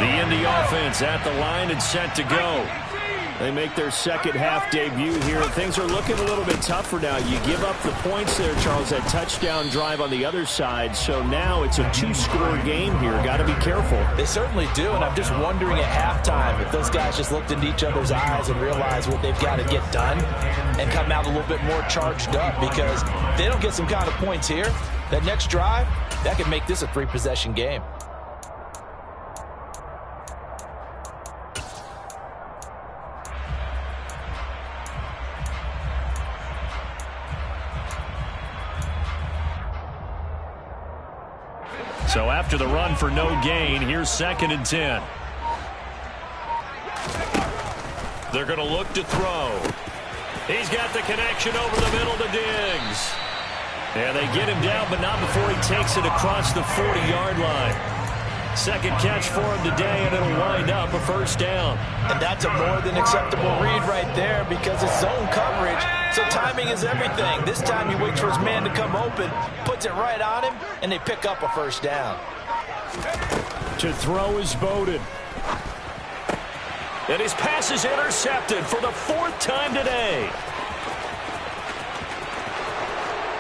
The Indy offense at the line and set to go. They make their second half debut here. Things are looking a little bit tougher now. You give up the points there, Charles, that touchdown drive on the other side. So now it's a two-score game here. Got to be careful. They certainly do, and I'm just wondering at halftime if those guys just looked into each other's eyes and realized what they've got to get done and come out a little bit more charged up, because if they don't get some kind of points here, that next drive, that could make this a three-possession game. So after the run for no gain, here's 2nd and 10. They're going to look to throw. He's got the connection over the middle to Diggs. And they get him down, but not before he takes it across the 40-yard line. Second catch for him today, and it'll wind up a first down. And that's a more than acceptable read right there, because it's zone coverage, so timing is everything. This time he waits for his man to come open, puts it right on him, and they pick up a first down. To throw is Bowden. And his pass is intercepted for the 4th time today.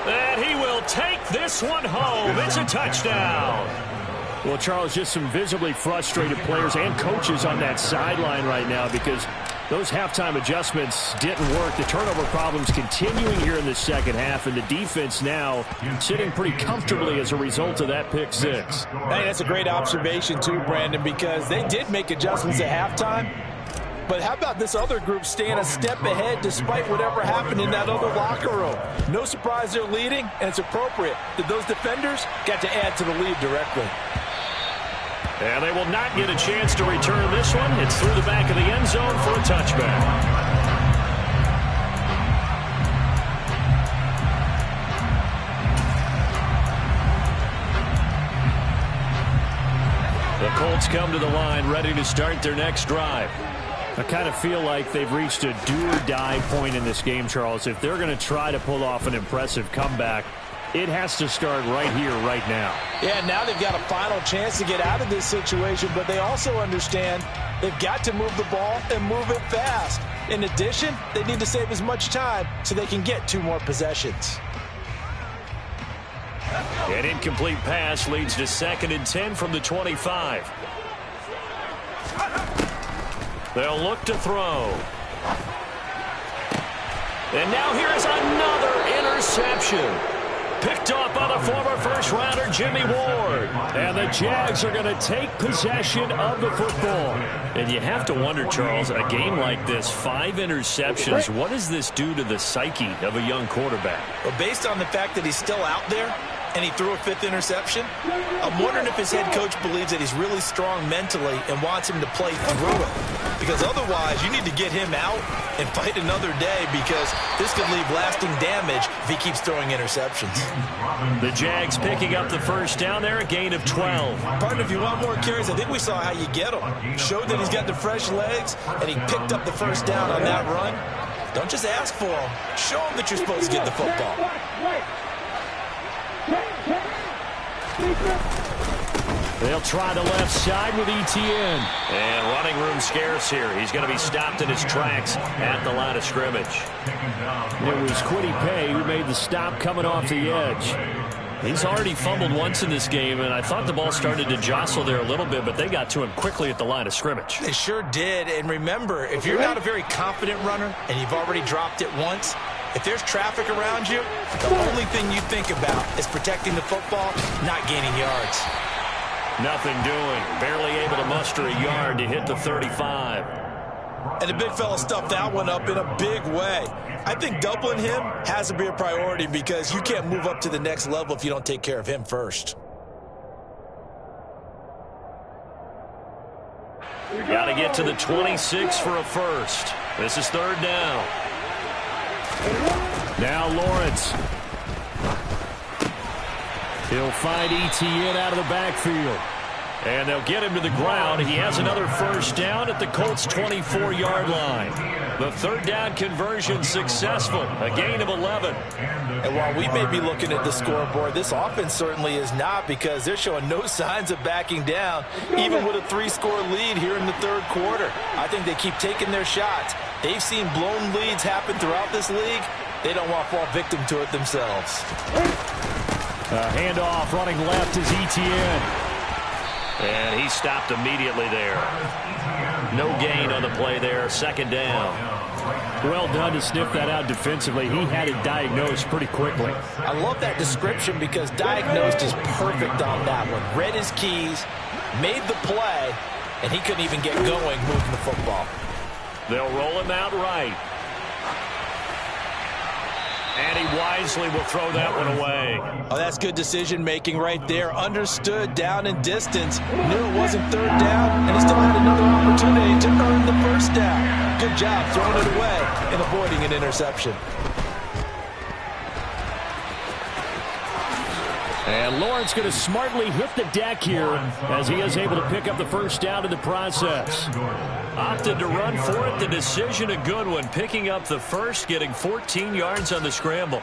And he will take this one home. It's a touchdown. Well, Charles, just some visibly frustrated players and coaches on that sideline right now, because those halftime adjustments didn't work. The turnover problems continuing here in the second half, and the defense now sitting pretty comfortably as a result of that pick six. Hey, that's a great observation too, Brandon, because they did make adjustments at halftime. But how about this other group staying a step ahead despite whatever happened in that other locker room? No surprise they're leading, and it's appropriate that those defenders got to add to the lead directly. And they will not get a chance to return this one. It's through the back of the end zone for a touchback. The Colts come to the line ready to start their next drive. I kind of feel like they've reached a do-or-die point in this game, Charles. If they're going to try to pull off an impressive comeback, it has to start right here, right now. Yeah, now they've got a final chance to get out of this situation, but they also understand they've got to move the ball and move it fast. In addition, they need to save as much time so they can get 2 more possessions. An incomplete pass leads to 2nd and 10 from the 25. They'll look to throw. And now here's another interception. Picked off by the former first-rounder Jimmy Ward. And the Jags are going to take possession of the football. And you have to wonder, Charles, a game like this, 5 interceptions, what does this do to the psyche of a young quarterback? Well, based on the fact that he's still out there and he threw a 5th interception, I'm wondering if his head coach believes that he's really strong mentally and wants him to play through it. Because otherwise, you need to get him out and fight another day, because this could leave lasting damage if he keeps throwing interceptions. The Jags picking up the first down there, a gain of 12. Partner, if you want more carries, I think we saw how you get him. Showed that he's got the fresh legs, and he picked up the first down on that run. Don't just ask for him. Show him that you're supposed to get the football. They'll try the left side with Etienne. And running room scarce here. He's going to be stopped in his tracks at the line of scrimmage. It was Kwity Paye who made the stop coming off the edge. He's already fumbled once in this game, and I thought the ball started to jostle there a little bit, but they got to him quickly at the line of scrimmage. They sure did. And remember, if you're not a very confident runner and you've already dropped it once, if there's traffic around you, the only thing you think about is protecting the football, not gaining yards. Nothing doing. Barely able to muster a yard to hit the 35. And the big fella stuffed that one up in a big way. I think doubling him has to be a priority, because you can't move up to the next level if you don't take care of him first. Got to get to the 26 for a first. This is 3rd down. Now Lawrence. He'll find Etienne out of the backfield. And they'll get him to the ground. He has another first down at the Colts' 24-yard line. The third down conversion successful, a gain of 11. And while we may be looking at the scoreboard, this offense certainly is not, because they're showing no signs of backing down, even with a 3-score lead here in the third quarter. I think they keep taking their shots. They've seen blown leads happen throughout this league. They don't want to fall victim to it themselves. A handoff running left is Etienne. And he stopped immediately there. No gain on the play there. Second down. Well done to sniff that out defensively. He had it diagnosed pretty quickly. I love that description, because diagnosed is perfect on that one. Read his keys, made the play, and he couldn't even get going moving the football. They'll roll him out right. And he wisely will throw that one away. Oh, that's good decision-making right there. Understood down and distance. Knew it wasn't third down, and he still had another opportunity to earn the first down. Good job throwing it away and avoiding an interception. And Lawrence going to smartly hit the deck here as he is able to pick up the first down in the process. Opted to run for it. The decision a good one. Picking up the first, getting 14 yards on the scramble.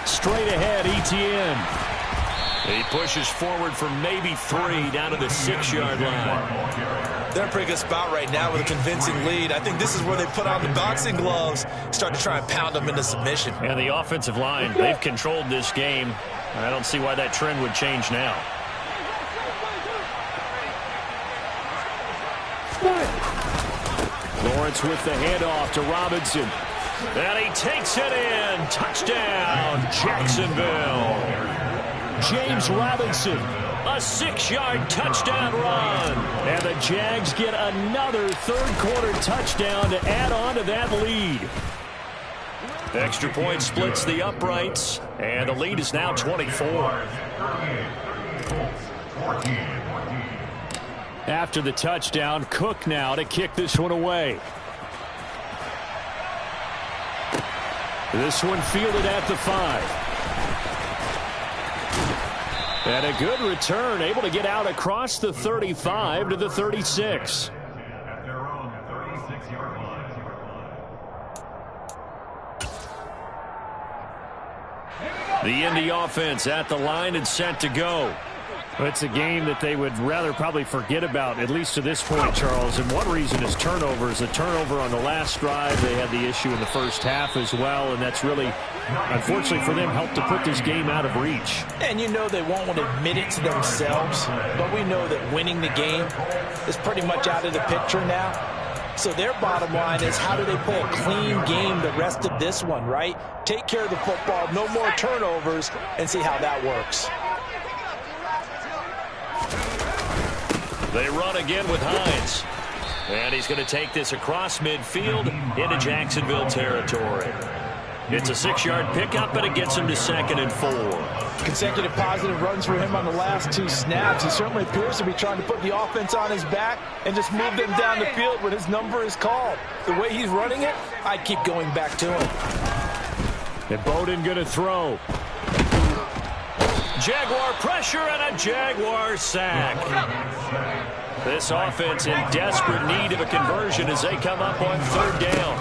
Straight ahead, Etienne. He pushes forward for maybe 3 down to the 6-yard line. They're in a pretty good spot right now with a convincing lead. I think this is where they put on the boxing gloves, start to try and pound them into submission. And the offensive line, they've controlled this game. I don't see why that trend would change now. Lawrence with the handoff to Robinson. And he takes it in. Touchdown, Jacksonville. James Robinson, a 6-yard touchdown run. And the Jags get another third-quarter touchdown to add on to that lead. Extra point splits the uprights, and the lead is now 24. After the touchdown, Cook now to kick this one away. This one fielded at the 5. And a good return, able to get out across the 35 to the 36. The Indy offense at the line and set to go. It's a game that they would rather probably forget about, at least to this point, Charles. And one reason is turnovers. A turnover on the last drive. They had the issue in the first half as well, and that's really, unfortunately for them, helped to put this game out of reach. And you know they won't want to admit it to themselves, but we know that winning the game is pretty much out of the picture now. So their bottom line is, how do they play a clean game the rest of this one, right? Take care of the football, no more turnovers, and see how that works. They run again with Hines. And he's going to take this across midfield into Jacksonville territory. It's a 6-yard pickup, and it gets him to 2nd and 4. Consecutive positive runs for him on the last 2 snaps. He certainly appears to be trying to put the offense on his back and just move them down the field when his number is called. The way he's running it, I'd keep going back to him. And Bowden going to throw. Jaguar pressure and a Jaguar sack. This offense in desperate need of a conversion as they come up on 3rd down.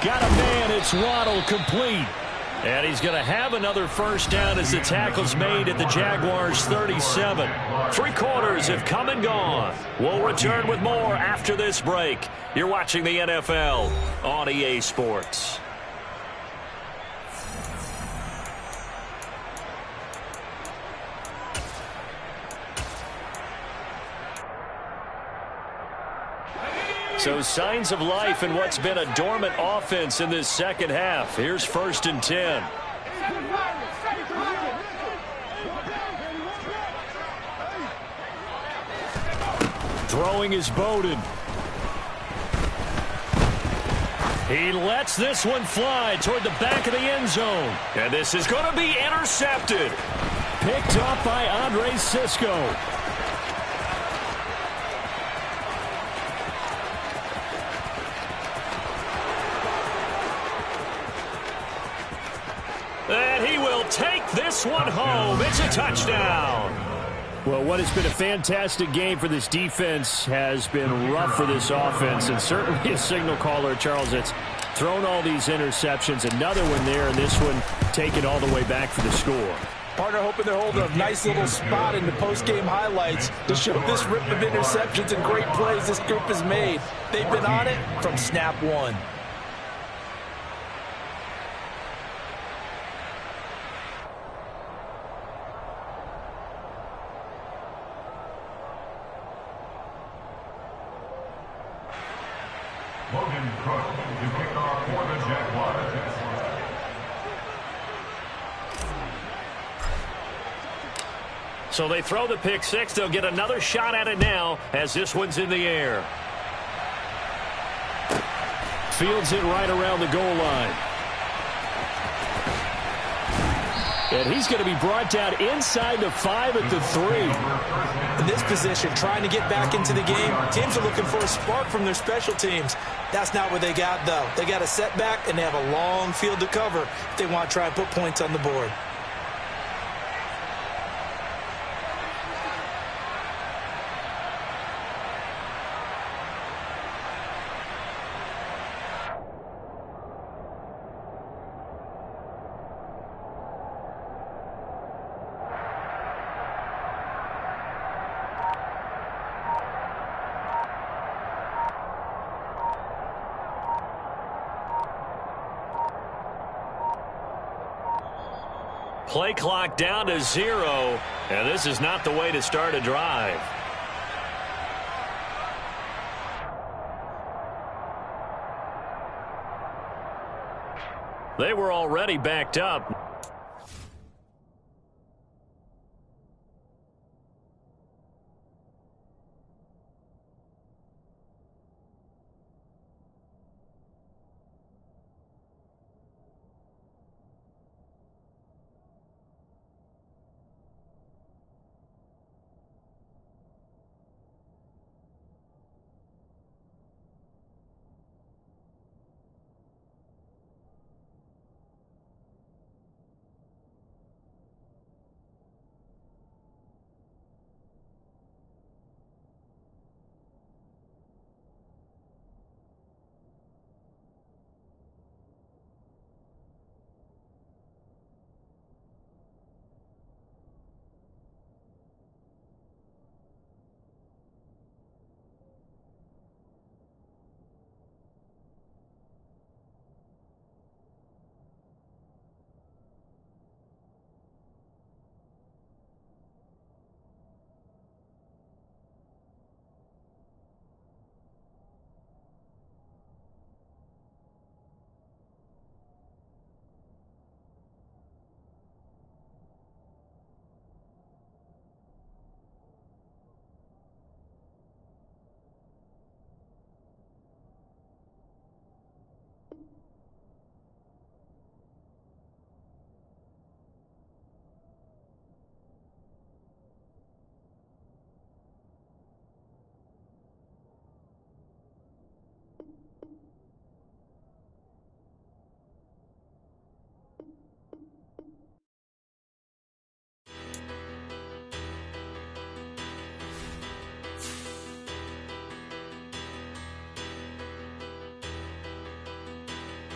Got a man, it's Waddle, complete. And he's going to have another first down as the tackle's made at the Jaguars' 37. 3 quarters have come and gone. We'll return with more after this break. You're watching the NFL on EA Sports. So signs of life in what's been a dormant offense in this second half. Here's 1st and 10. Throwing is Bowden. He lets this one fly toward the back of the end zone. And this is going to be intercepted. Picked off by Andre Sisco. And he will take this one home. It's a touchdown. Well, what has been a fantastic game for this defense has been rough for this offense, and certainly a signal caller, Charles, that's thrown all these interceptions. Another one there, and this one taken all the way back for the score. Partner hoping they're holding a nice little spot in the post-game highlights to show this rip of interceptions and great plays this group has made. They've been on it from snap one. So they throw the pick six. They'll get another shot at it now as this one's in the air. Fields it right around the goal line. And he's going to be brought down inside the 5 at the 3. In this position, trying to get back into the game, teams are looking for a spark from their special teams. That's not what they got, though. They got a setback, and they have a long field to cover if they want to try and put points on the board. Play clock down to 0, and this is not the way to start a drive. They were already backed up.